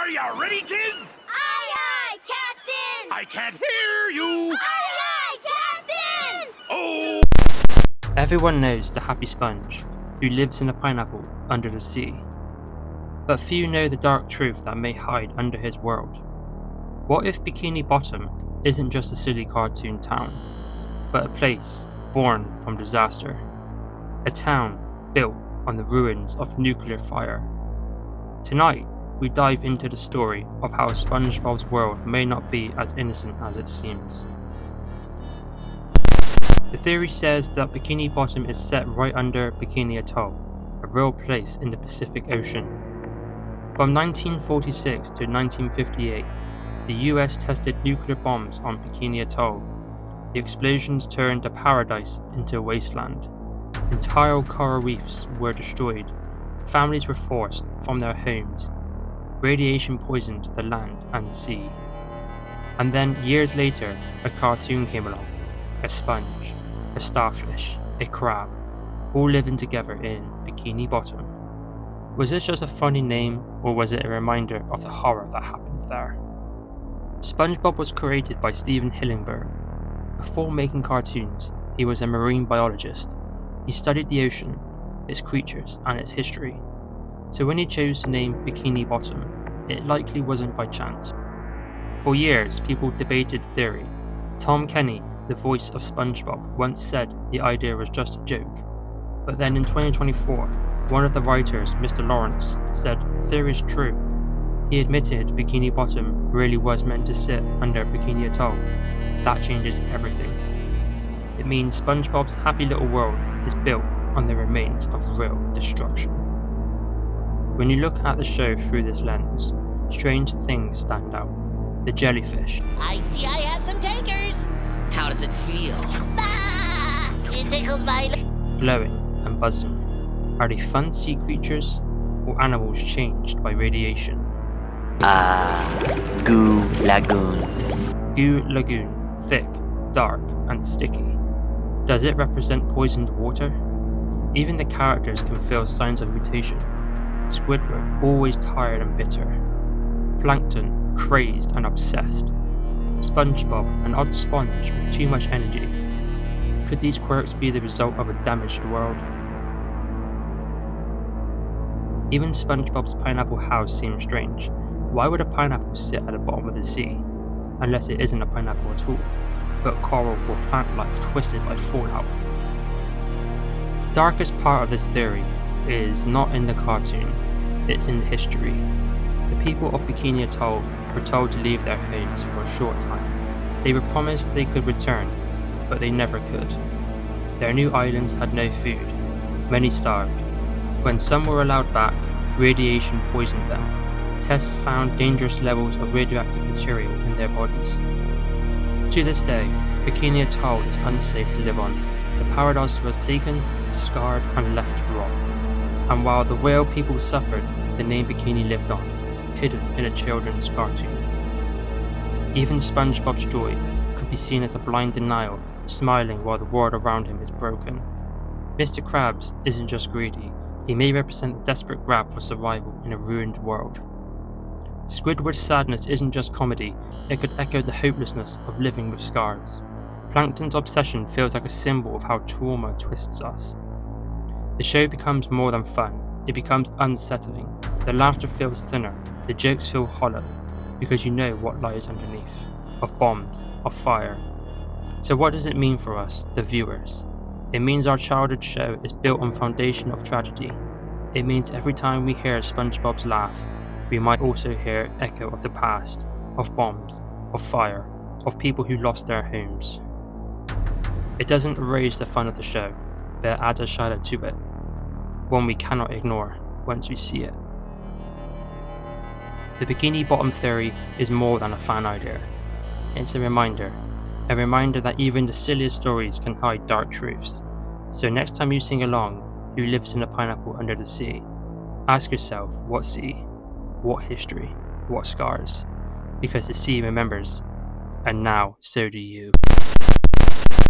Are you ready, kids? Aye, Captain! I can't hear you! Aye, Captain! Oh! Everyone knows the happy sponge, who lives in a pineapple under the sea. But few know the dark truth that may hide under his world. What if Bikini Bottom isn't just a silly cartoon town, but a place born from disaster? A town built on the ruins of nuclear fire. Tonight, we dive into the story of how SpongeBob's world may not be as innocent as it seems. The theory says that Bikini Bottom is set right under Bikini Atoll, a real place in the Pacific Ocean. From 1946 to 1958, the US tested nuclear bombs on Bikini Atoll. The explosions turned a paradise into a wasteland. Entire coral reefs were destroyed. Families were forced from their homes. Radiation poisoned the land and sea. And then, years later, a cartoon came along. A sponge, a starfish, a crab, all living together in Bikini Bottom. Was this just a funny name, or was it a reminder of the horror that happened there? SpongeBob was created by Steven Hillenburg. Before making cartoons, he was a marine biologist. He studied the ocean, its creatures, and its history. So when he chose to name Bikini Bottom, it likely wasn't by chance. For years, people debated the theory. Tom Kenny, the voice of SpongeBob, once said the idea was just a joke. But then in 2024, one of the writers, Mr. Lawrence, said the theory is true. He admitted Bikini Bottom really was meant to sit under Bikini Atoll. That changes everything. It means SpongeBob's happy little world is built on the remains of real destruction. When you look at the show through this lens, strange things stand out. The jellyfish. I see I have some takers. How does it feel? Ah, it tickles my... Glowing and buzzing. Are they fun sea creatures or animals changed by radiation? Goo Lagoon. Goo Lagoon, thick, dark, and sticky. Does it represent poisoned water? Even the characters can feel signs of mutation. Squidward, always tired and bitter. Plankton, crazed and obsessed. SpongeBob, an odd sponge with too much energy. Could these quirks be the result of a damaged world? Even SpongeBob's pineapple house seems strange. Why would a pineapple sit at the bottom of the sea? Unless it isn't a pineapple at all, but coral or plant life twisted by fallout. The darkest part of this theory is not in the cartoon, it's in the history. The people of Bikini Atoll were told to leave their homes for a short time. They were promised they could return, but they never could. Their new islands had no food. Many starved. When some were allowed back, radiation poisoned them. Tests found dangerous levels of radioactive material in their bodies. To this day, Bikini Atoll is unsafe to live on. The paradise was taken, scarred, and left raw. And while the whale people suffered, the name Bikini lived on, hidden in a children's cartoon. Even SpongeBob's joy could be seen as a blind denial, smiling while the world around him is broken. Mr. Krabs isn't just greedy, he may represent the desperate grab for survival in a ruined world. Squidward's sadness isn't just comedy, it could echo the hopelessness of living with scars. Plankton's obsession feels like a symbol of how trauma twists us. The show becomes more than fun, it becomes unsettling. The laughter feels thinner, the jokes feel hollow, because you know what lies underneath, of bombs, of fire. So what does it mean for us, the viewers? It means our childhood show is built on foundation of tragedy. It means every time we hear SpongeBob's laugh, we might also hear echo of the past, of bombs, of fire, of people who lost their homes. It doesn't erase the fun of the show, but it adds a shadow to it, one we cannot ignore once we see it. The Bikini Bottom theory is more than a fan idea. It's a reminder that even the silliest stories can hide dark truths. So next time you sing along, Who Lives in a Pineapple Under the Sea, ask yourself, what sea? What history? What scars? Because the sea remembers, and now so do you.